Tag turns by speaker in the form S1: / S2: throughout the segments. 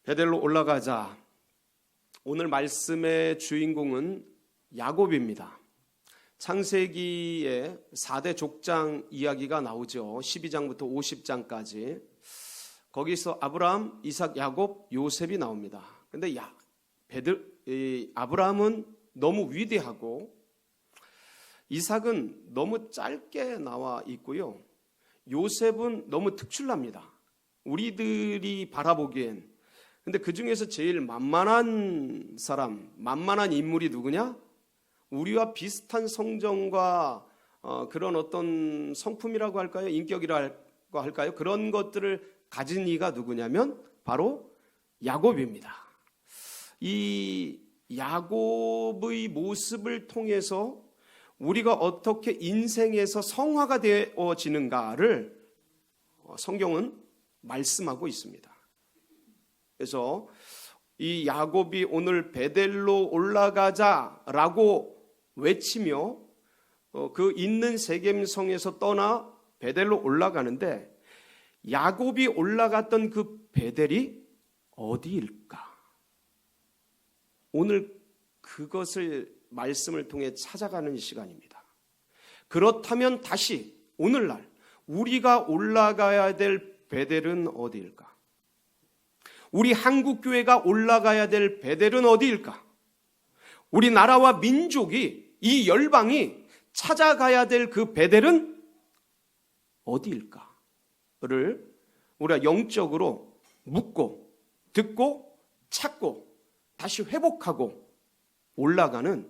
S1: 베델로 올라가자. 오늘 말씀의 주인공은 야곱입니다. 창세기에 4대 족장 이야기가 나오죠. 12장부터 50장까지. 거기서 아브라함, 이삭, 야곱, 요셉이 나옵니다. 그런데 아브라함은 너무 위대하고 이삭은 너무 짧게 나와 있고요. 요셉은 너무 특출납니다. 우리들이 바라보기엔. 근데 그 중에서 제일 만만한 사람, 만만한 인물이 누구냐? 우리와 비슷한 성정과 그런 어떤 성품이라고 할까요? 인격이라고 할까요? 그런 것들을 가진 이가 누구냐면 바로 야곱입니다. 이 야곱의 모습을 통해서 우리가 어떻게 인생에서 성화가 되어지는가를 성경은 말씀하고 있습니다. 그래서 이 야곱이 오늘 베델로 올라가자라고 외치며 그 있는 세겜성에서 떠나 베델로 올라가는데 야곱이 올라갔던 그 베델이 어디일까? 오늘 그것을 말씀을 통해 찾아가는 시간입니다. 그렇다면 다시 오늘날 우리가 올라가야 될 베델은 어디일까? 우리 한국교회가 올라가야 될 베델은 어디일까? 우리나라와 민족이, 이 열방이 찾아가야 될 그 베델은 어디일까를 우리가 영적으로 묻고 듣고 찾고 다시 회복하고 올라가는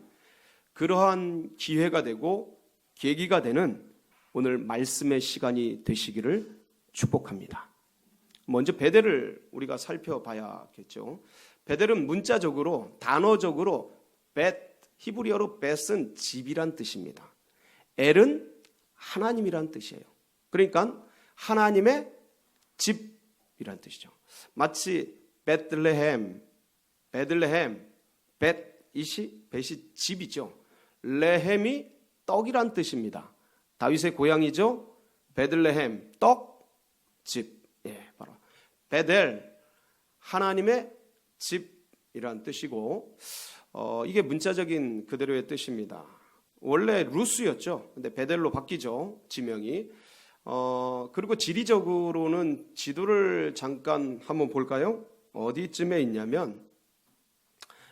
S1: 그러한 기회가 되고 계기가 되는 오늘 말씀의 시간이 되시기를 축복합니다. 먼저 베델을 우리가 살펴봐야겠죠. 베델은 문자적으로 단어적으로 히브리어로 벳은 집이란 뜻입니다. 엘은 하나님이란 뜻이에요. 그러니까 하나님의 집이란 뜻이죠. 마치 베들레헴, 벳이 집이죠. 레헴이 떡이란 뜻입니다. 다윗의 고향이죠. 베들레헴, 떡, 집. 바로 베델, 하나님의 집이란 뜻이고 이게 문자적인 그대로의 뜻입니다. 원래 루스였죠. 근데 베델로 바뀌죠. 지명이. 그리고 지리적으로는 지도를 잠깐 한번 볼까요? 어디쯤에 있냐면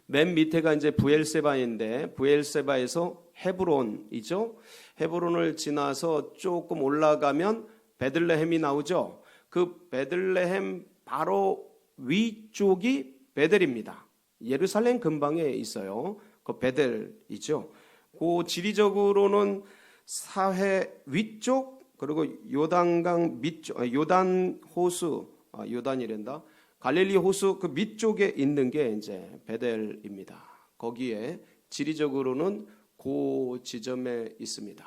S1: 맨 밑에가 이제 브엘세바인데 브엘세바에서 헤브론이죠. 헤브론을 지나서 조금 올라가면 베들레헴이 나오죠. 그 베들레헴 바로 위쪽이 베델입니다. 예루살렘 근방에 있어요. 그 베델이죠. 그 지리적으로는 사해 위쪽 그리고 요단강 밑쪽, 요단 호수, 요단이란다. 갈릴리 호수 그 밑쪽에 있는 게 이제 베델입니다. 거기에 지리적으로는 그 지점에 있습니다.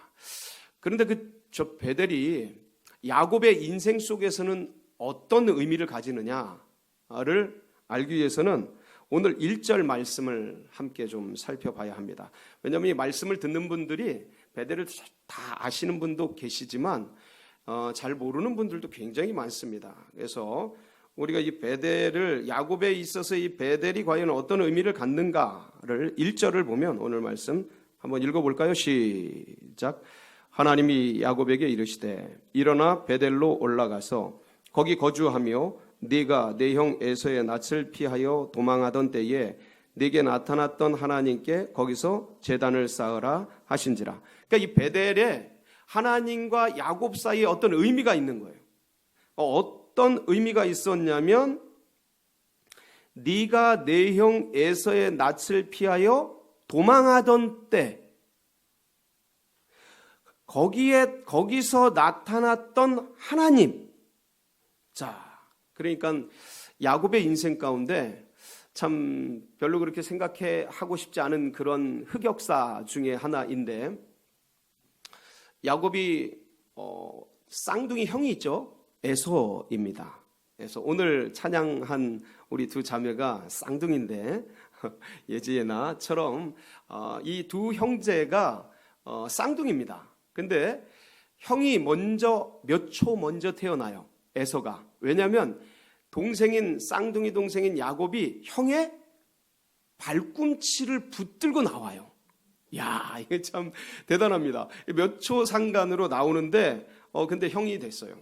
S1: 그런데 저 베델이 야곱의 인생 속에서는 어떤 의미를 가지느냐를 알기 위해서는 오늘 1절 말씀을 함께 좀 살펴봐야 합니다. 왜냐하면 이 말씀을 듣는 분들이 베델을 다 아시는 분도 계시지만 잘 모르는 분들도 굉장히 많습니다. 그래서 우리가 이 베델을 야곱에 있어서 이 베델이 과연 어떤 의미를 갖는가를 1절을 보면 오늘 말씀 한번 읽어볼까요? 시작. 하나님이 야곱에게 이르시되 일어나 베델로 올라가서 거기 거주하며 네가 내 형 에서의 낯을 피하여 도망하던 때에 네게 나타났던 하나님께 거기서 제단을 쌓으라 하신지라. 그러니까 이 베델에 하나님과 야곱 사이에 어떤 의미가 있는 거예요. 어떤 의미가 있었냐면 네가 내 형 에서의 낯을 피하여 도망하던 때 거기서 나타났던 하나님. 자, 그러니까 야곱의 인생 가운데 참 별로 그렇게 생각하고 싶지 않은 그런 흑역사 중에 하나인데 야곱이 쌍둥이 형이 있죠. 에서입니다. 그래서 오늘 찬양한 우리 두 자매가 쌍둥이인데 예지예나처럼 이 두 형제가 쌍둥이입니다. 근데 형이 몇 초 먼저 태어나요. 에서가. 왜냐하면 동생인 쌍둥이 동생인 야곱이 형의 발꿈치를 붙들고 나와요. 야, 이게 참 대단합니다. 몇 초 상간으로 나오는데 근데 형이 됐어요.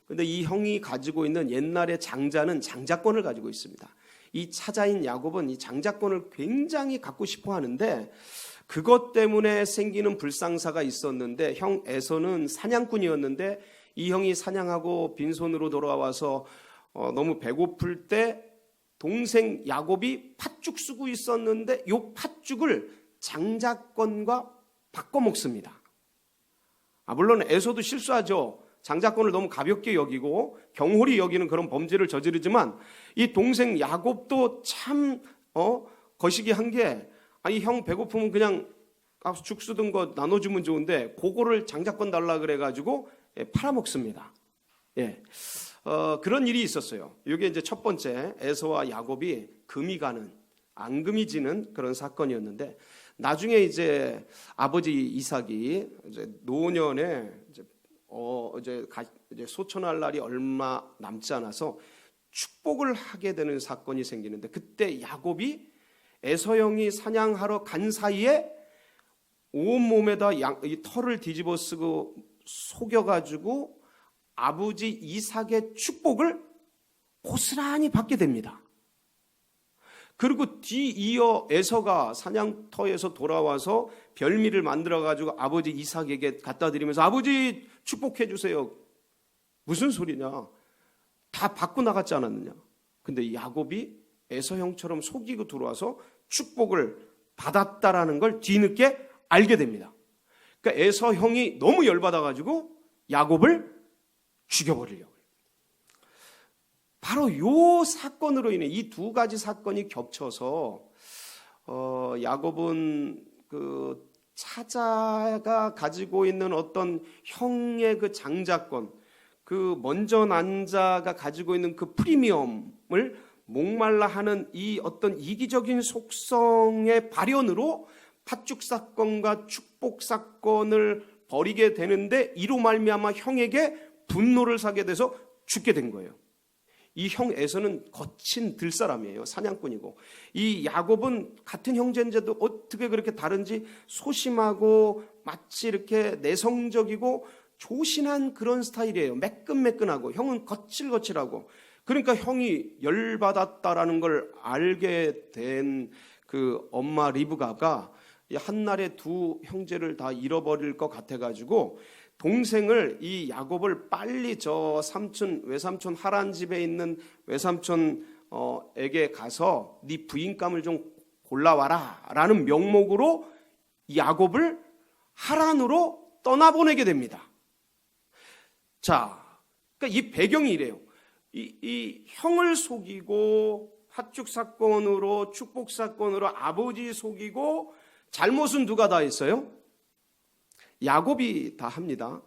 S1: 근데 이 형이 가지고 있는 옛날의 장자는 장자권을 가지고 있습니다. 이 차자인 야곱은 이 장자권을 굉장히 갖고 싶어 하는데 그것 때문에 생기는 불상사가 있었는데 형 에서는 사냥꾼이었는데 이 형이 사냥하고 빈손으로 돌아와서 너무 배고플 때 동생 야곱이 팥죽 쓰고 있었는데 이 팥죽을 장자권과 바꿔 먹습니다. 물론 에서도 실수하죠. 장자권을 너무 가볍게 여기고 경홀히 여기는 그런 범죄를 저지르지만 이 동생 야곱도 참 거시기한 게 아니 형 배고프면 그냥 죽 쓰던 거 나눠주면 좋은데 그거를 장자권 달라 그래가지고 팔아먹습니다. 예, 그런 일이 있었어요. 이게 이제 첫 번째 에서와 야곱이 금이 가는 앙금이 지는 그런 사건이었는데 나중에 이제 아버지 이삭이 이제 노년에 이제 소천할 날이 얼마 남지 않아서 축복을 하게 되는 사건이 생기는데 그때 야곱이 에서 형이 사냥하러 간 사이에 온몸에다 이 털을 뒤집어 쓰고 속여가지고 아버지 이삭의 축복을 고스란히 받게 됩니다. 그리고 뒤이어 에서가 사냥터에서 돌아와서 별미를 만들어가지고 아버지 이삭에게 갖다 드리면서 아버지 축복해 주세요. 무슨 소리냐? 다 받고 나갔지 않았느냐? 근데 야곱이 에서 형처럼 속이고 들어와서 축복을 받았다라는 걸 뒤늦게 알게 됩니다. 그러니까 에서 형이 너무 열받아가지고 야곱을 죽여버리려고. 바로 이 사건으로 인해 이 두 가지 사건이 겹쳐서 야곱은 그 차자가 가지고 있는 어떤 형의 그 장자권, 그 먼저 난 자가 가지고 있는 그 프리미엄을 목말라 하는 이 어떤 이기적인 속성의 발현으로 팥죽 사건과 축복 사건을 벌이게 되는데 이로 말미암아 형에게 분노를 사게 돼서 죽게 된 거예요. 이 형 에서는 거친 들사람이에요. 사냥꾼이고 이 야곱은 같은 형제인데도 어떻게 그렇게 다른지 소심하고 마치 이렇게 내성적이고 조신한 그런 스타일이에요. 매끈매끈하고 형은 거칠거칠하고 그러니까 형이 열받았다라는 걸 알게 된 그 엄마 리브가가 한날에 두 형제를 다 잃어버릴 것 같아가지고 동생을 이 야곱을 빨리 저 삼촌 외삼촌 하란 집에 있는 외삼촌에게 가서 네 부인감을 좀 골라와라 라는 명목으로 야곱을 하란으로 떠나보내게 됩니다. 자, 그러니까 이 배경이 이래요. 이 형을 속이고 팥죽 사건으로 축복 사건으로 아버지 속이고 잘못은 누가 다 했어요? 야곱이 다 합니다.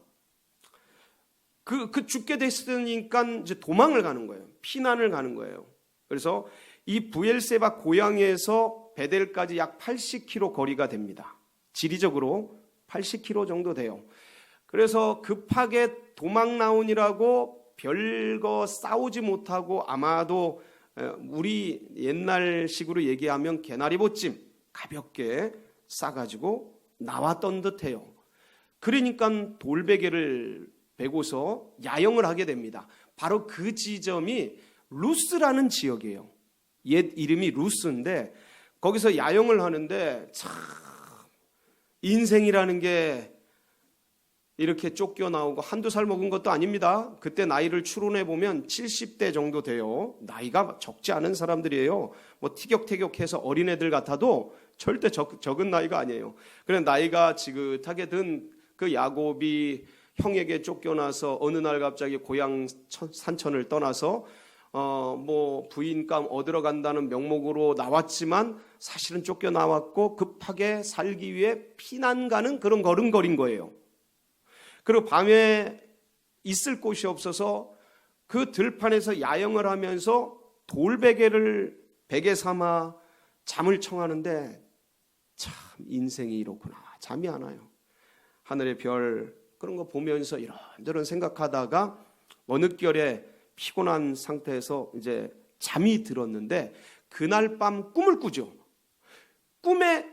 S1: 그 죽게 됐으니까 이제 도망을 가는 거예요. 피난을 가는 거예요. 그래서 이 부엘세바 고향에서 베델까지 약 80km 거리가 됩니다. 지리적으로 80km 정도 돼요. 그래서 급하게 도망 나오니라고 별거 싸우지 못하고 아마도 우리 옛날식으로 얘기하면 개나리보찜 가볍게 싸가지고 나왔던 듯해요. 그러니까 돌베개를 베고서 야영을 하게 됩니다. 바로 그 지점이 루스라는 지역이에요. 옛 이름이 루스인데 거기서 야영을 하는데 참 인생이라는 게 이렇게 쫓겨나오고 한두 살 먹은 것도 아닙니다. 그때 나이를 추론해 보면 70대 정도 돼요. 나이가 적지 않은 사람들이에요. 뭐 티격태격해서 어린애들 같아도 절대 적은 나이가 아니에요. 그래 나이가 지긋하게 든 그 야곱이 형에게 쫓겨나서 어느 날 갑자기 고향 산천을 떠나서 뭐 부인감 얻으러 간다는 명목으로 나왔지만 사실은 쫓겨나왔고 급하게 살기 위해 피난 가는 그런 걸음걸인 거예요. 그리고 밤에 있을 곳이 없어서 그 들판에서 야영을 하면서 돌베개를 베개 삼아 잠을 청하는데 참 인생이 이렇구나. 잠이 안 와요. 하늘의 별 그런 거 보면서 이런저런 생각하다가 어느 결에 피곤한 상태에서 이제 잠이 들었는데 그날 밤 꿈을 꾸죠. 꿈에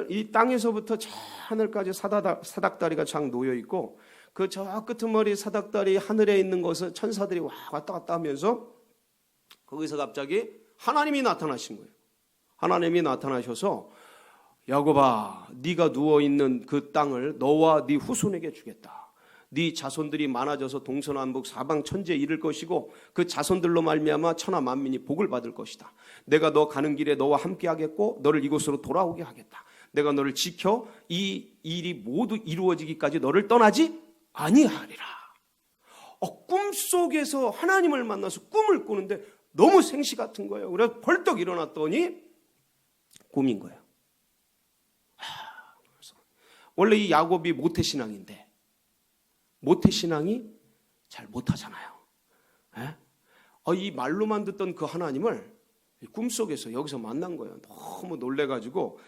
S1: 이 땅에서부터 저 하늘까지 사닥다리가 쫙 놓여 있고 그 저 끄트머리 사닥다리 하늘에 있는 것을 천사들이 왔다 갔다 하면서 거기서 갑자기 하나님이 나타나신 거예요. 하나님이 나타나셔서 야곱아, 네가 누워있는 그 땅을 너와 네 후손에게 주겠다. 네 자손들이 많아져서 동서남북 사방 천지에 이를 것이고 그 자손들로 말미암아 천하 만민이 복을 받을 것이다. 내가 너 가는 길에 너와 함께 하겠고 너를 이곳으로 돌아오게 하겠다. 내가 너를 지켜 이 일이 모두 이루어지기까지 너를 떠나지 아니하리라. 꿈속에서 하나님을 만나서 꿈을 꾸는데 너무 생시 같은 거예요. 그래서 벌떡 일어났더니 꿈인 거예요. 원래 이 야곱이 모태신앙인데 모태신앙이 잘 못하잖아요. 이 말로만 듣던 그 하나님을 꿈속에서 여기서 만난 거예요. 너무 놀래가지고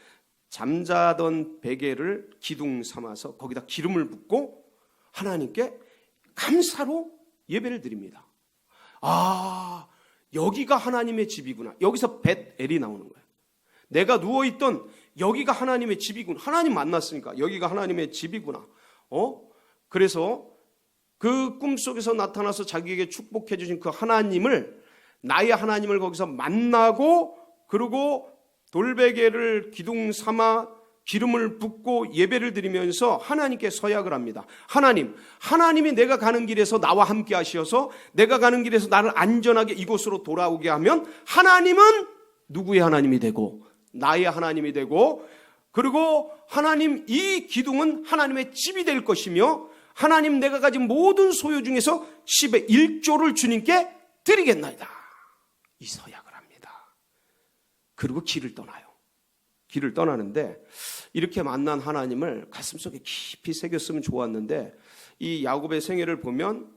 S1: 잠자던 베개를 기둥 삼아서 거기다 기름을 붓고 하나님께 감사로 예배를 드립니다. 여기가 하나님의 집이구나. 여기서 벳엘이 나오는 거예요. 내가 누워있던 여기가 하나님의 집이구나. 하나님 만났으니까 여기가 하나님의 집이구나. 그래서 그 꿈속에서 나타나서 자기에게 축복해 주신 그 하나님을, 나의 하나님을 거기서 만나고, 그리고 돌베개를 기둥 삼아 기름을 붓고 예배를 드리면서 하나님께 서약을 합니다. 하나님이 내가 가는 길에서 나와 함께 하셔서 내가 가는 길에서 나를 안전하게 이곳으로 돌아오게 하면 하나님은 누구의 하나님이 되고 나의 하나님이 되고, 그리고 하나님, 이 기둥은 하나님의 집이 될 것이며 하나님, 내가 가진 모든 소유 중에서 10의 1조를 주님께 드리겠나이다. 이 서약을 합니다. 그리고 길을 떠나요. 길을 떠나는데 이렇게 만난 하나님을 가슴속에 깊이 새겼으면 좋았는데 이 야곱의 생애를 보면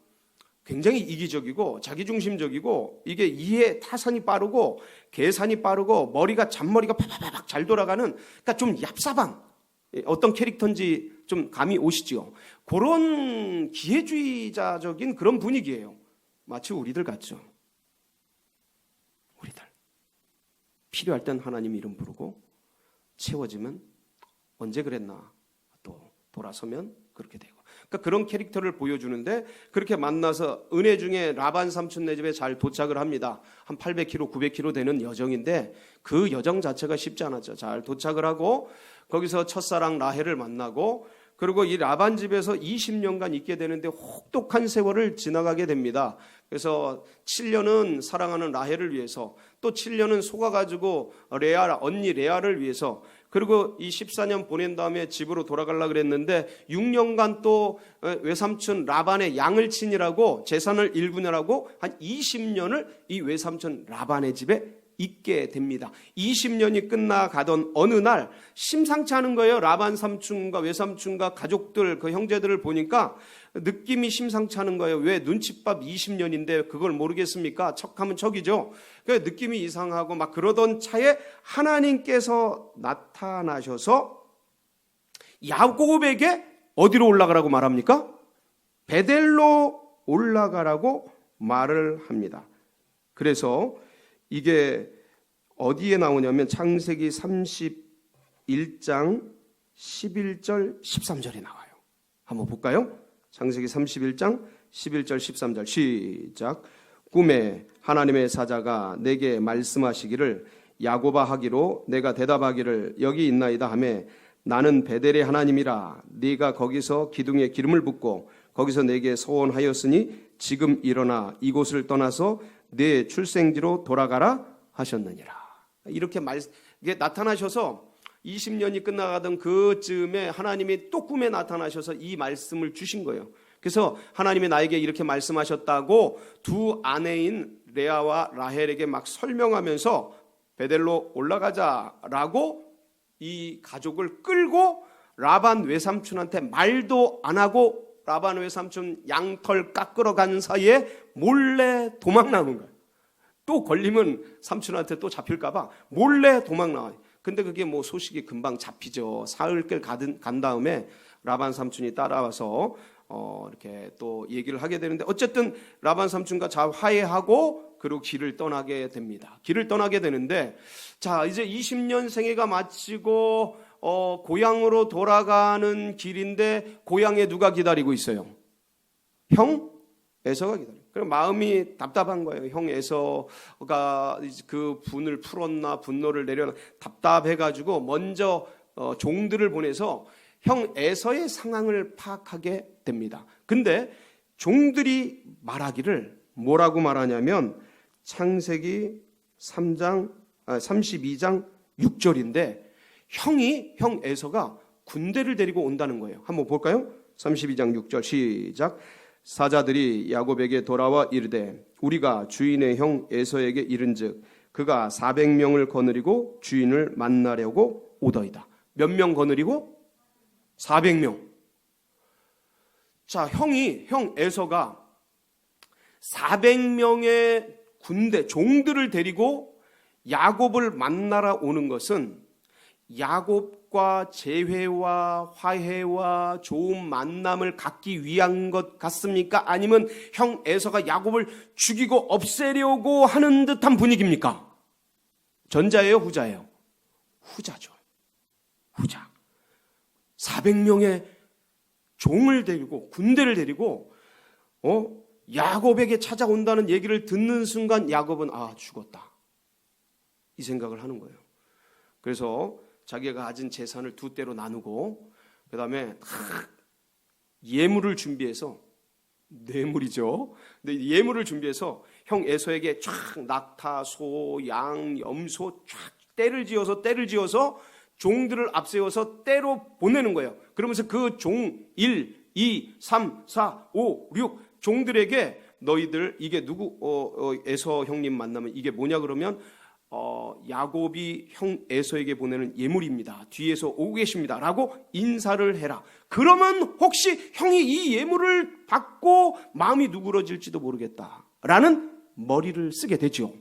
S1: 굉장히 이기적이고 자기중심적이고, 이게 이해 타산이 빠르고 계산이 빠르고 잔머리가 파파박 잘 돌아가는, 그러니까 좀 얍삽한, 어떤 캐릭터인지 좀 감이 오시죠. 그런 기회주의자적인 그런 분위기예요. 마치 우리들 같죠. 우리들 필요할 땐 하나님 이름 부르고 채워지면 언제 그랬나 또 돌아서면 그렇게 되고, 그러니까 그런 캐릭터를 보여주는데, 그렇게 만나서 은혜 중에 라반 삼촌네 집에 잘 도착을 합니다. 한 800km, 900km 되는 여정인데 그 여정 자체가 쉽지 않았죠. 잘 도착을 하고 거기서 첫사랑 라헬을 만나고, 그리고 이 라반 집에서 20년간 있게 되는데 혹독한 세월을 지나가게 됩니다. 그래서 7년은 사랑하는 라헬을 위해서, 또 7년은 속아가지고 언니 레아를 위해서, 그리고 이 14년 보낸 다음에 집으로 돌아가려고 그랬는데 6년간 또 외삼촌 라반의 양을 치느라고, 재산을 일구느라고 한 20년을 이 외삼촌 라반의 집에 있게 됩니다. 20년이 끝나가던 어느 날 심상치 않은 거예요. 라반 삼촌과 외삼촌과 가족들, 그 형제들을 보니까 느낌이 심상치 않은 거예요. 왜? 눈칫밥 20년인데 그걸 모르겠습니까? 척하면 척이죠. 그러니까 느낌이 이상하고 막 그러던 차에 하나님께서 나타나셔서 야곱에게 어디로 올라가라고 말합니까? 베델로 올라가라고 말을 합니다. 그래서 이게 어디에 나오냐면 창세기 31장 11절 13절에 나와요. 한번 볼까요? 창세기 31장 11절 13절 시작. 꿈에 하나님의 사자가 내게 말씀하시기를 야곱아 하기로, 내가 대답하기를 여기 있나이다 하매, 나는 베델의 하나님이라. 네가 거기서 기둥에 기름을 붓고 거기서 내게 소원하였으니 지금 일어나 이곳을 떠나서 내 출생지로 돌아가라 하셨느니라. 이렇게 이게 나타나셔서 20년이 끝나가던 그쯤에 하나님이 또 꿈에 나타나셔서 이 말씀을 주신 거예요. 그래서 하나님이 나에게 이렇게 말씀하셨다고 두 아내인 레아와 라헬에게 막 설명하면서 베델로 올라가자라고 이 가족을 끌고 라반 외삼촌한테 말도 안 하고 라반 외삼촌 양털 깎으러 가는 사이에 몰래 도망 나오는 거예요. 또 걸리면 삼촌한테 또 잡힐까봐 몰래 도망 나와요. 근데 그게 뭐 소식이 금방 잡히죠. 사흘길 간 다음에 라반 삼촌이 따라와서 이렇게 또 얘기를 하게 되는데, 어쨌든 라반 삼촌과 잘 화해하고 그리고 길을 떠나게 됩니다. 길을 떠나게 되는데, 자, 이제 20년 생애가 마치고 고향으로 돌아가는 길인데, 고향에 누가 기다리고 있어요? 형 에서가 기다려요. 그럼 마음이 답답한 거예요. 형 에서가 그 분을 풀었나 분노를 내려나 답답해가지고 먼저 종들을 보내서 형 에서의 상황을 파악하게 됩니다. 근데 종들이 말하기를 뭐라고 말하냐면, 창세기 32장 6절인데 형 에서가 군대를 데리고 온다는 거예요. 한번 볼까요? 32장 6절 시작. 사자들이 야곱에게 돌아와 이르되 우리가 주인의 형 에서에게 이른즉 그가 400명을 거느리고 주인을 만나려고 오더이다. 몇 명 거느리고? 400명. 자, 형 에서가 400명의 군대 종들을 데리고 야곱을 만나러 오는 것은 야곱과 재회와 화해와 좋은 만남을 갖기 위한 것 같습니까? 아니면 형 에서가 야곱을 죽이고 없애려고 하는 듯한 분위기입니까? 전자예요, 후자예요? 후자죠. 후자. 400명의 종을 데리고 군대를 데리고 야곱에게 찾아온다는 얘기를 듣는 순간 야곱은 죽었다, 이 생각을 하는 거예요. 그래서 자기가 가진 재산을 두 대로 나누고 그 다음에 예물을 준비해서, 뇌물이죠. 근데 예물을 준비해서 형 에서에게 쫙 낙타, 소, 양, 염소 쫙 떼를 지어서 종들을 앞세워서 떼로 보내는 거예요. 그러면서 그 종 1, 2, 3, 4, 5, 6 종들에게 너희들 이게 누구 에서 형님 만나면 이게 뭐냐 그러면 야곱이 형 에서에게 보내는 예물입니다. 뒤에서 오고 계십니다. 라고 인사를 해라. 그러면 혹시 형이 이 예물을 받고 마음이 누그러질지도 모르겠다 라는 머리를 쓰게 되죠.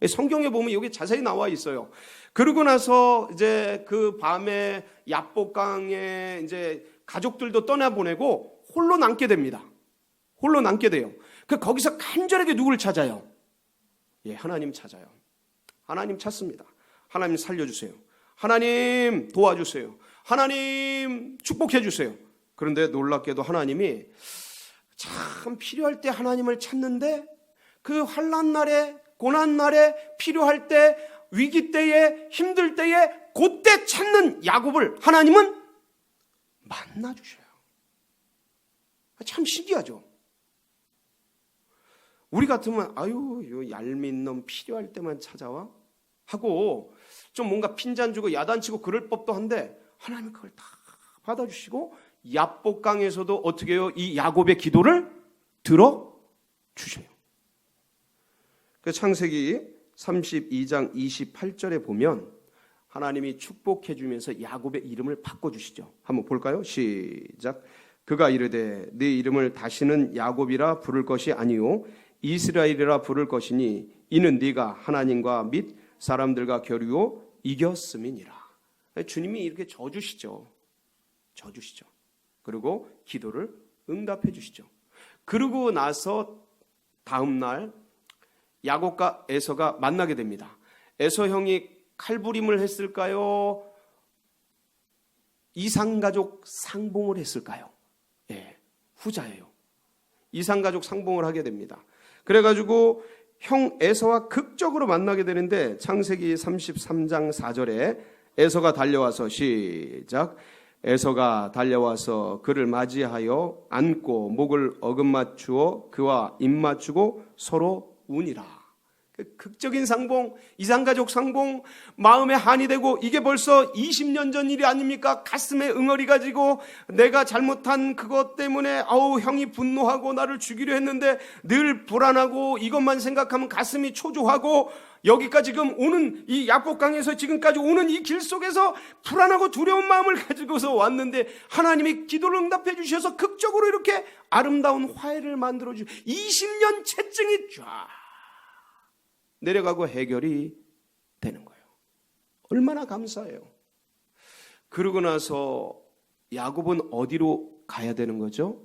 S1: 성경에 보면 여기 자세히 나와 있어요. 그러고 나서 이제 그 밤에 야복강에 이제 가족들도 떠나보내고 홀로 남게 됩니다. 홀로 남게 돼요. 거기서 간절하게 누구를 찾아요? 하나님 찾아요. 하나님 찾습니다. 하나님 살려주세요. 하나님 도와주세요. 하나님 축복해 주세요. 그런데 놀랍게도 하나님이 참 필요할 때 하나님을 찾는데, 그 환난 날에 고난 날에 필요할 때 위기 때에 힘들 때에 그때 찾는 야곱을 하나님은 만나 주셔요. 참 신기하죠. 우리 같으면 요 얄민 놈 필요할 때만 찾아와 하고 좀 뭔가 핀잔 주고 야단치고 그럴 법도 한데, 하나님은 그걸 다 받아주시고 야복강에서도 어떻게 해요? 이 야곱의 기도를 들어주셔요. 그 창세기 32장 28절에 보면 하나님이 축복해 주면서 야곱의 이름을 바꿔주시죠. 한번 볼까요? 시작. 그가 이르되 네 이름을 다시는 야곱이라 부를 것이 아니요 이스라엘이라 부를 것이니 이는 네가 하나님과 및 사람들과 겨루어 이겼음이니라. 주님이 이렇게 져주시죠. 그리고 기도를 응답해 주시죠. 그러고 나서 다음 날 야곱과 에서가 만나게 됩니다. 에서 형이 칼부림을 했을까요? 이상가족 상봉을 했을까요? 후자예요. 이상가족 상봉을 하게 됩니다. 그래가지고 형 에서와 극적으로 만나게 되는데, 창세기 33장 4절에 에서가 달려와서 시작. 에서가 달려와서 그를 맞이하여 안고 목을 어긋맞추어 그와 입맞추고 서로 우니라. 극적인 상봉, 이상가족 상봉, 마음에 한이 되고, 이게 벌써 20년 전 일이 아닙니까? 가슴에 응어리가 지고 내가 잘못한 그것 때문에 형이 분노하고 나를 죽이려 했는데 늘 불안하고 이것만 생각하면 가슴이 초조하고, 여기까지 지금 오는 이 야복강에서 지금까지 오는 이 길 속에서 불안하고 두려운 마음을 가지고서 왔는데 하나님이 기도를 응답해 주셔서 극적으로 이렇게 아름다운 화해를 만들어 주시고 20년 채증이 쫙 내려가고 해결이 되는 거예요. 얼마나 감사해요. 그러고 나서 야곱은 어디로 가야 되는 거죠?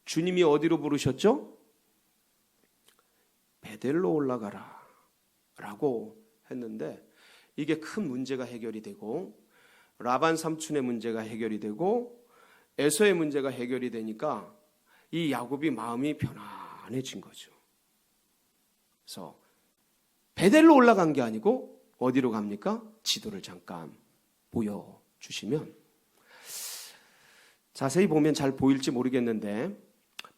S1: 주님이 어디로 부르셨죠? 베델로 올라가라 라고 했는데 이게 큰 문제가 해결이 되고 라반 삼촌의 문제가 해결이 되고 에서의 문제가 해결이 되니까 이 야곱이 마음이 편안해진 거죠. 그래서 베델로 올라간 게 아니고 어디로 갑니까? 지도를 잠깐 보여주시면 자세히 보면 잘 보일지 모르겠는데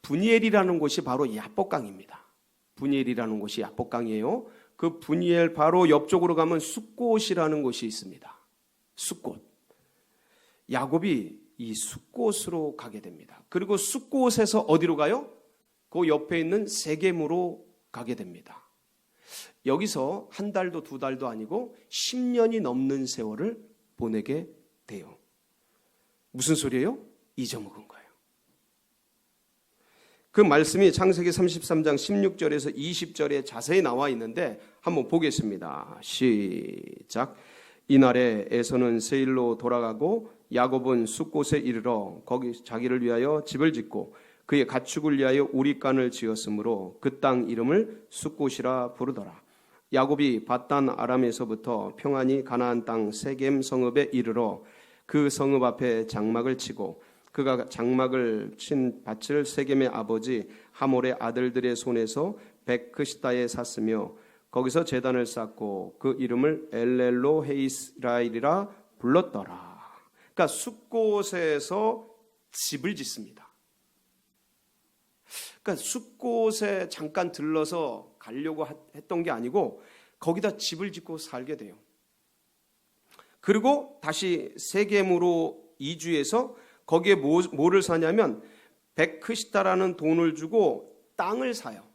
S1: 분이엘이라는 곳이 바로 야복강입니다. 분이엘이라는 곳이 야복강이에요. 그 분이엘 바로 옆쪽으로 가면 숫곳이라는 곳이 있습니다. 숫곳. 야곱이 이 숫곳으로 가게 됩니다. 그리고 숫곳에서 어디로 가요? 그 옆에 있는 세겜으로 가게 됩니다. 여기서 한 달도 두 달도 아니고 10년이 넘는 세월을 보내게 돼요. 무슨 소리예요? 잊어먹은 거예요. 그 말씀이 창세기 33장 16절에서 20절에 자세히 나와 있는데 한번 보겠습니다. 시작. 이날에 에서는 세일로 돌아가고 야곱은 숫곳에 이르러 거기 자기를 위하여 집을 짓고 그의 가축을 위하여 우리간을 지었으므로 그 땅 이름을 숫곳이라 부르더라. 야곱이 밧단 아람에서부터 평안히 가나안 땅 세겜 성읍에 이르러 그 성읍 앞에 장막을 치고 그가 장막을 친 밭을 세겜의 아버지 하몰의 아들들의 손에서 베크시다에 샀으며 거기서 제단을 쌓고 그 이름을 엘렐로 헤이스라일이라 불렀더라. 그러니까 숫곳에서 집을 짓습니다. 그러니까 숫곳에 잠깐 들러서 가려고 했던 게 아니고 거기다 집을 짓고 살게 돼요. 그리고 다시 세겜으로 이주해서 거기에 뭐를 사냐면 베크시다라는 돈을 주고 땅을 사요.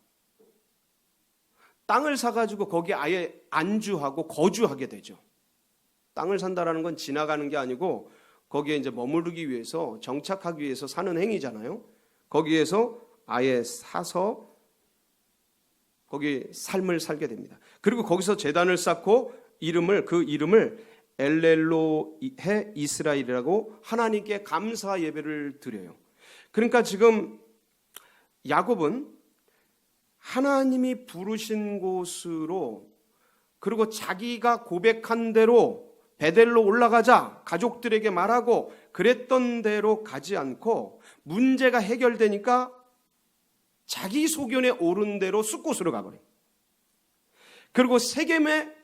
S1: 땅을 사가지고 거기에 아예 안주하고 거주하게 되죠. 땅을 산다라는 건 지나가는 게 아니고 거기에 이제 머무르기 위해서 정착하기 위해서 사는 행위잖아요. 거기에서 아예 사서 거기 삶을 살게 됩니다. 그리고 거기서 제단을 쌓고 그 이름을 엘렐로헤 이스라엘이라고 하나님께 감사 예배를 드려요. 그러니까 지금 야곱은 하나님이 부르신 곳으로 그리고 자기가 고백한 대로 베델로 올라가자 가족들에게 말하고 그랬던 대로 가지 않고 문제가 해결되니까 자기 소견에 오른 대로 숫곳으로 가버려요. 그리고 세겜에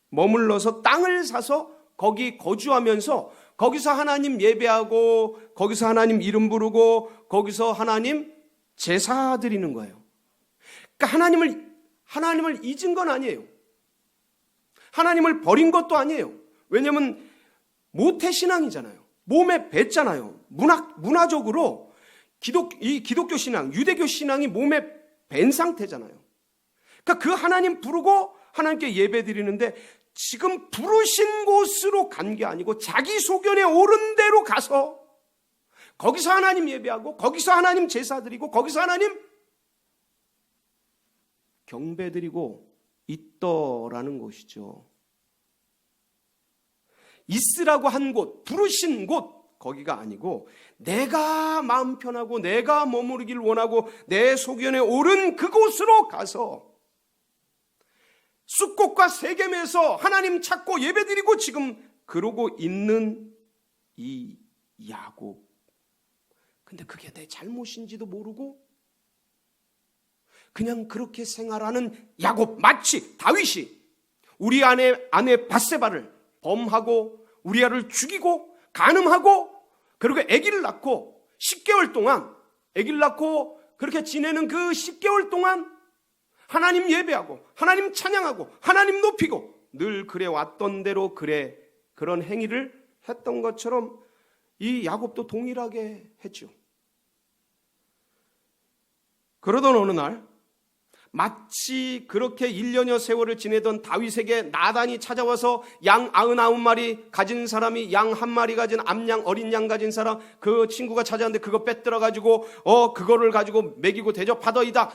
S1: 머물러서 땅을 사서 거기 거주하면서 거기서 하나님 예배하고 거기서 하나님 이름 부르고 거기서 하나님 제사 드리는 거예요. 그러니까 하나님을 잊은 건 아니에요. 하나님을 버린 것도 아니에요. 왜냐하면 모태신앙이잖아요. 몸에 뱄잖아요. 문화적으로 기독교 신앙, 유대교 신앙이 몸에 밴 상태잖아요. 그러니까 그 하나님 부르고 하나님께 예배 드리는데 지금 부르신 곳으로 간 게 아니고 자기 소견에 옳은 대로 가서 거기서 하나님 예배하고 거기서 하나님 제사 드리고 거기서 하나님 경배 드리고 있더라는 것이죠. 있으라고 한 곳, 부르신 곳 거기가 아니고 내가 마음 편하고 내가 머무르길 원하고 내 소견에 옳은 그곳으로 가서 숫곳과 세겜에서 하나님 찾고 예배드리고 지금 그러고 있는 이 야곱. 근데 그게 내 잘못인지도 모르고 그냥 그렇게 생활하는 야곱. 마치 다윗이 우리 아내 밧세바를 범하고 우리아를 죽이고 간음하고 그리고 아기를 낳고 10개월 동안 아기를 낳고 그렇게 지내는 그 10개월 동안 하나님 예배하고 하나님 찬양하고 하나님 높이고 늘 그래 왔던 대로 그런 행위를 했던 것처럼 이 야곱도 동일하게 했죠. 그러던 어느 날 마치 그렇게 1년여 세월을 지내던 다윗에게 나단이 찾아와서 양 99마리 가진 사람이 양 1마리 가진 암양 어린 양 가진 사람 그 친구가 찾아왔는데 그거 빼들어가지고 그거를 가지고 먹이고 대접하더이다.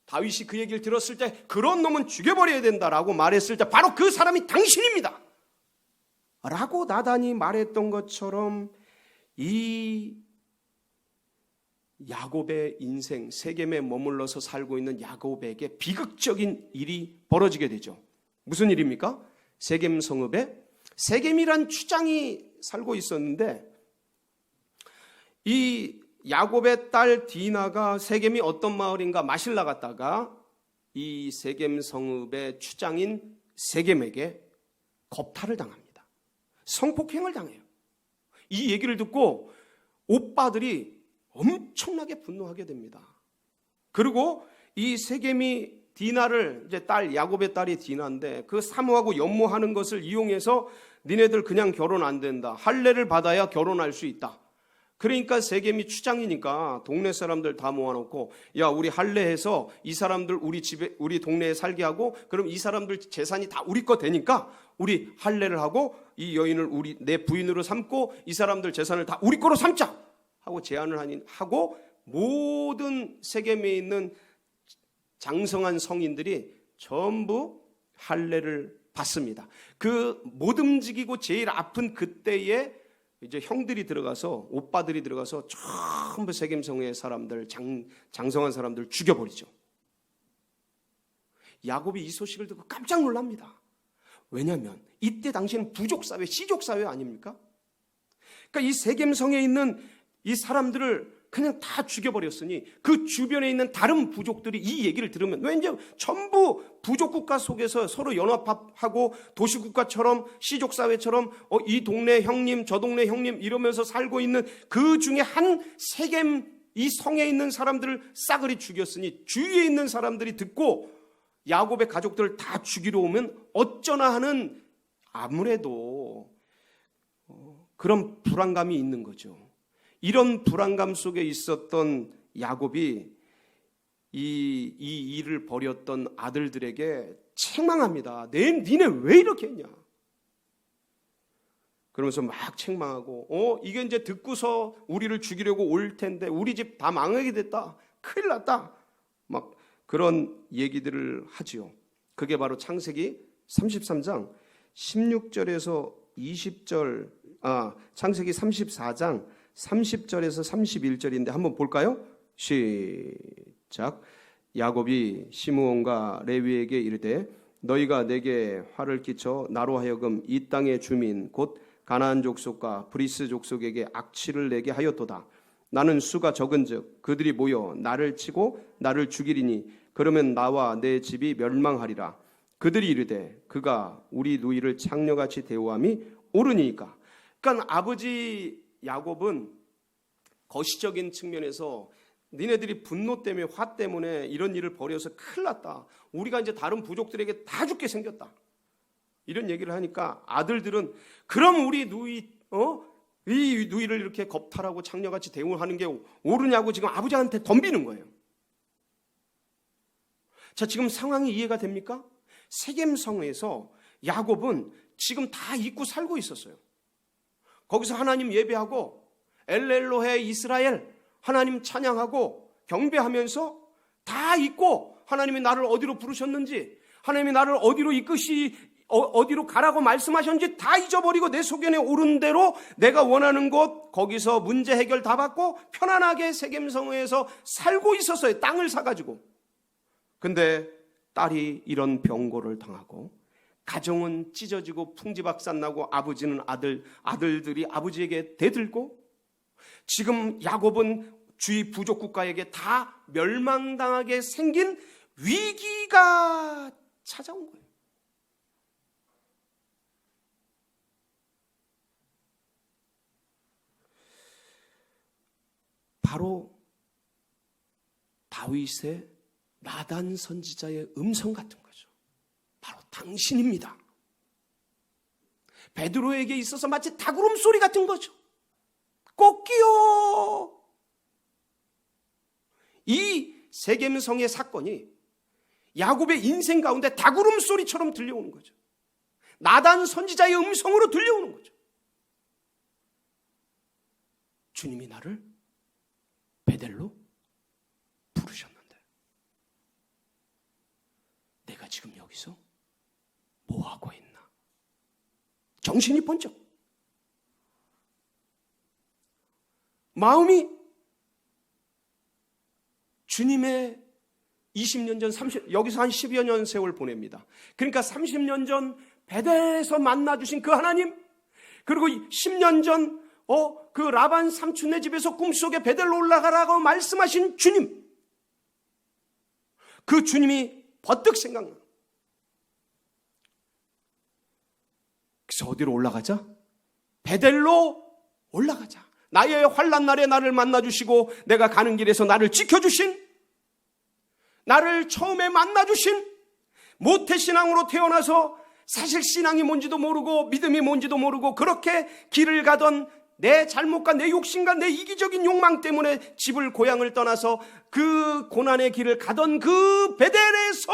S1: 다윗이 그 얘기를 들었을 때 그런 놈은 죽여버려야 된다라고 말했을 때 바로 그 사람이 당신입니다 라고 나단이 말했던 것처럼 이 야곱의 인생, 세겜에 머물러서 살고 있는 야곱에게 비극적인 일이 벌어지게 되죠. 무슨 일입니까? 세겜 성읍에 세겜이란 추장이 살고 있었는데, 이 야곱의 딸 디나가 세겜이 어떤 마을인가 마실라 갔다가 이 세겜 성읍의 추장인 세겜에게 겁탈을 당합니다. 성폭행을 당해요. 이 얘기를 듣고 오빠들이 엄청나게 분노하게 됩니다. 그리고 이 세겜이 디나를, 이제 딸, 야곱의 딸이 디나인데 그 사모하고 연모하는 것을 이용해서 니네들 그냥 결혼 안 된다, 할례를 받아야 결혼할 수 있다. 그러니까 세겜이 추장이니까 동네 사람들 다 모아놓고, 야, 우리 할례해서 이 사람들 우리 집에, 우리 동네에 살게 하고, 그럼 이 사람들 재산이 다 우리 거 되니까 우리 할례를 하고 이 여인을 내 부인으로 삼고 이 사람들 재산을 다 우리 거로 삼자 하고 제안을 하고, 모든 세겜에 있는 장성한 성인들이 전부 할례를 받습니다. 그 못 움직이고 제일 아픈 그때에 이제 형들이 들어가서, 오빠들이 들어가서 전부 세겜성의 사람들, 장성한 사람들 죽여버리죠. 야곱이 이 소식을 듣고 깜짝 놀랍니다. 왜냐하면 이때 당시에는 부족사회, 시족사회 아닙니까? 그러니까 이 세겜성에 있는 이 사람들을 그냥 다 죽여버렸으니 그 주변에 있는 다른 부족들이 이 얘기를 들으면, 왠지 전부 부족국가 속에서 서로 연합하고 도시국가처럼 시족사회처럼 이 동네 형님 저 동네 형님 이러면서 살고 있는 그 중에 한 세겜 이 성에 있는 사람들을 싸그리 죽였으니 주위에 있는 사람들이 듣고 야곱의 가족들을 다 죽이러 오면 어쩌나 하는, 아무래도 그런 불안감이 있는 거죠. 이런 불안감 속에 있었던 야곱이 이 일을 벌였던 아들들에게 책망합니다. 니네 왜 이렇게 했냐? 그러면서 막 책망하고, 이게 이제 듣고서 우리를 죽이려고 올 텐데 우리 집 다 망하게 됐다, 큰일 났다, 막 그런 얘기들을 하지요. 그게 바로 창세기 33장 16절에서 20절, 창세기 34장 30절에서 31절인데 한번 볼까요? 시작. 야곱이 시므온과 레위에게 이르되 너희가 내게 화를 끼쳐 나로 하여금 이 땅의 주민 곧 가나안 족속과 브리스 족속에게 악취를 내게 하였도다. 나는 수가 적은즉 그들이 모여 나를 치고 나를 죽이리니 그러면 나와 내 집이 멸망하리라. 그들이 이르되 그가 우리 누이를 창녀같이 대우함이 옳으니까. 그러니까 아버지 야곱은 거시적인 측면에서 니네들이 분노 때문에, 화 때문에 이런 일을 벌여서 큰일 났다, 우리가 이제 다른 부족들에게 다 죽게 생겼다, 이런 얘기를 하니까 아들들은 그럼 우리 누이 이 누이를 이렇게 겁탈하고 창녀같이 대우하는 게 옳으냐고 지금 아버지한테 덤비는 거예요. 자, 지금 상황이 이해가 됩니까? 세겜성에서 야곱은 지금 다 잊고 살고 있었어요. 거기서 하나님 예배하고 엘렐로헤 이스라엘 하나님 찬양하고 경배하면서 다 잊고, 하나님이 나를 어디로 부르셨는지, 하나님이 나를 어디로 어디로 가라고 말씀하셨는지 다 잊어버리고 내 소견에 오른 대로 내가 원하는 곳 거기서 문제 해결 다 받고 편안하게 세겜성에서 살고 있었어요. 땅을 사가지고. 근데 딸이 이런 병고를 당하고 가정은 찢어지고 풍지박산 나고 아버지는 아들들이 아버지에게 대들고, 지금 야곱은 주위 부족 국가에게 다 멸망당하게 생긴 위기가 찾아온 거예요. 바로 다윗의 나단 선지자의 음성 같은 거죠. 바로 당신입니다. 베드로에게 있어서 마치 닭울음 소리 같은 거죠. 꼭기요. 이 세겜성의 사건이 야곱의 인생 가운데 닭울음 소리처럼 들려오는 거죠. 나단 선지자의 음성으로 들려오는 거죠. 주님이 나를 베델로 부르셨는데 내가 지금 여기서 뭐 하고 있나? 정신이 번쩍. 마음이 주님의 20년 전, 여기서 한 10여 년 세월 보냅니다. 그러니까 30년 전 베델에서 만나주신 그 하나님, 그리고 10년 전 그 라반 삼촌네 집에서 꿈속에 베델로 올라가라고 말씀하신 주님, 그 주님이 버뜩 생각나. 그래서 어디로 올라가자? 베델로 올라가자. 나의 환난 날에 나를 만나주시고 내가 가는 길에서 나를 지켜주신, 나를 처음에 만나주신, 모태신앙으로 태어나서 사실 신앙이 뭔지도 모르고 믿음이 뭔지도 모르고 그렇게 길을 가던 내 잘못과 내 욕심과 내 이기적인 욕망 때문에 집을 고향을 떠나서 그 고난의 길을 가던 그 베델에서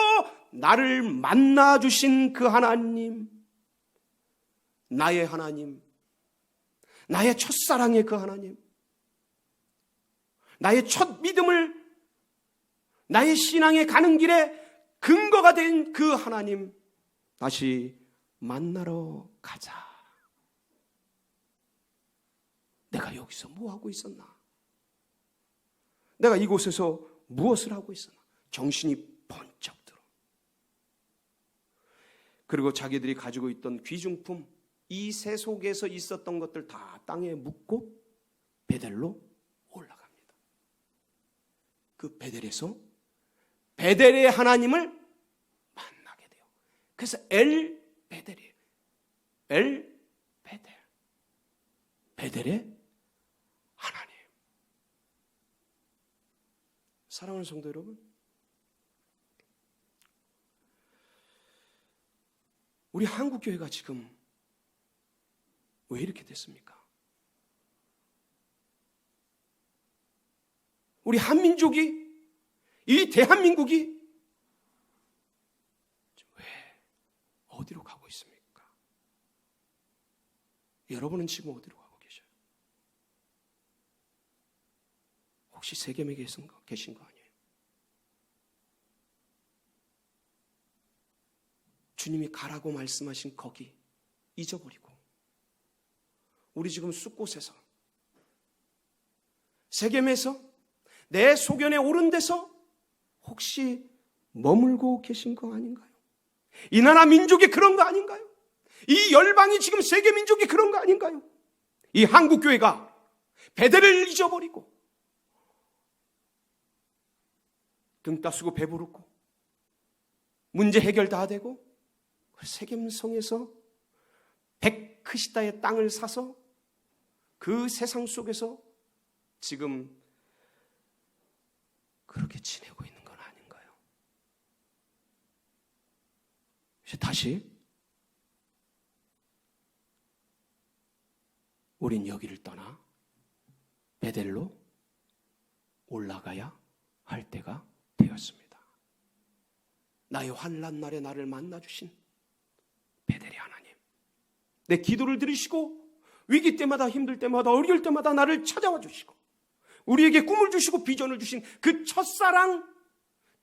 S1: 나를 만나주신 그 하나님, 나의 하나님, 나의 첫사랑의 그 하나님, 나의 첫 믿음을, 나의 신앙에 가는 길에 근거가 된 그 하나님 다시 만나러 가자. 내가 여기서 뭐 하고 있었나? 내가 이곳에서 무엇을 하고 있었나? 정신이 번쩍 들어. 그리고 자기들이 가지고 있던 귀중품, 이 새 속에서 있었던 것들 다 땅에 묻고 베델로 올라갑니다. 그 베델에서 베델의 하나님을 만나게 돼요. 그래서 엘 베델이에요. 엘 베델. 베델의 하나님. 사랑하는 성도 여러분, 우리 한국교회가 지금 왜 이렇게 됐습니까? 우리 한민족이, 이 대한민국이 왜 어디로 가고 있습니까? 여러분은 지금 어디로 가고 계셔요? 혹시 세겜에 계신 거 아니에요? 주님이 가라고 말씀하신 거기 잊어버리고 우리 지금 숲곳에서, 세겜에서, 내 소견에 오른 데서 혹시 머물고 계신 거 아닌가요? 이 나라 민족이 그런 거 아닌가요? 이 열방이 지금 세계 민족이 그런 거 아닌가요? 이 한국교회가 베델을 잊어버리고 등 따쓰고 배부르고 문제 해결 다 되고 세겜성에서 백크시다의 땅을 사서 그 세상 속에서 지금 그렇게 지내고 있는 건 아닌가요? 이제 다시 우린 여기를 떠나 베델로 올라가야 할 때가 되었습니다. 나의 환난 날에 나를 만나주신 베델의 하나님, 내 기도를 들으시고 위기 때마다, 힘들 때마다, 어려울 때마다 나를 찾아와 주시고 우리에게 꿈을 주시고 비전을 주신 그 첫사랑,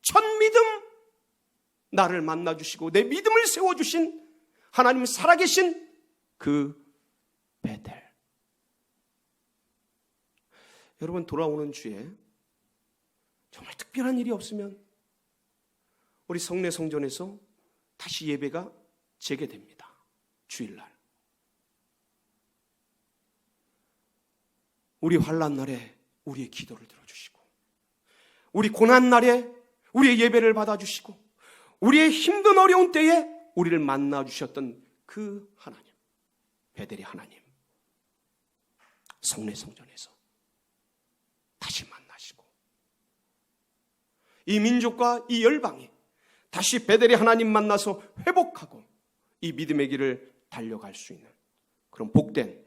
S1: 첫 믿음, 나를 만나주시고 내 믿음을 세워주신 하나님 살아계신 그 베델. 여러분, 돌아오는 주에 정말 특별한 일이 없으면 우리 성내 성전에서 다시 예배가 재개됩니다. 주일날. 우리 환난 날에 우리의 기도를 들어주시고, 우리 고난 날에 우리의 예배를 받아주시고, 우리의 힘든 어려운 때에 우리를 만나주셨던 그 하나님, 베델의 하나님, 성내 성전에서 다시 만나시고 이 민족과 이 열방이 다시 베델의 하나님 만나서 회복하고 이 믿음의 길을 달려갈 수 있는 그런 복된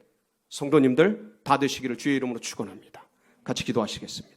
S1: 성도님들 다 되시기를 주의 이름으로 축원합니다. 같이 기도하시겠습니다.